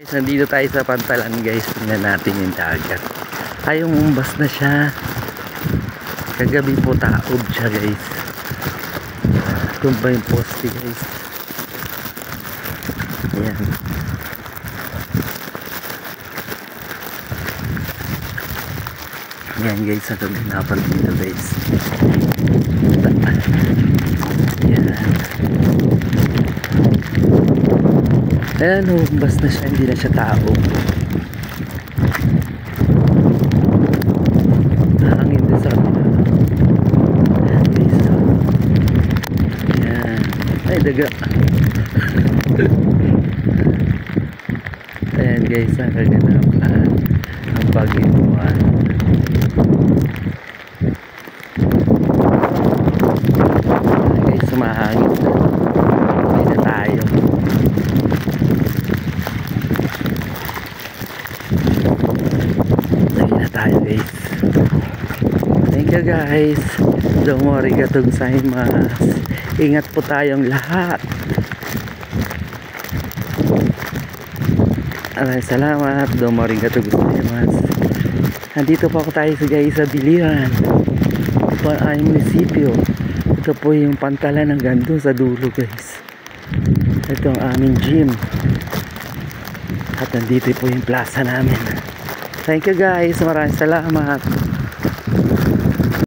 Guys, nandito tayo sa Pantalan guys. Tingnan natin yung dagat. Ay, umumbas na siya. Kagabi po taob siya guys. Ito ba yung poste guys? Ayan. Ayan guys, ang kaganapan dito guys. Ayan. Ayan, umumbas na siya. Hindi na siya taob. Hangin din sa kanila. Ayan guys. Ayan. Ay, daga. Ayan guys, ang kaganapan. Ang Baguiuan. Ayan guys, sumahangin na. Ay na tayo. Ay na tayo guys. Thank you guys. Domo arigatou gozaimasu. Ingat po tayong lahat. Salamat. Domo arigatou gozaimasu. Nandito po ako tayo guys sa Biliran. Ito ay munisipyo. Ito po yung Pantalan ng gando sa dulo guys. Ito ang aming gym. At nandito po yung plaza namin. Thank you guys. Maraming salamat.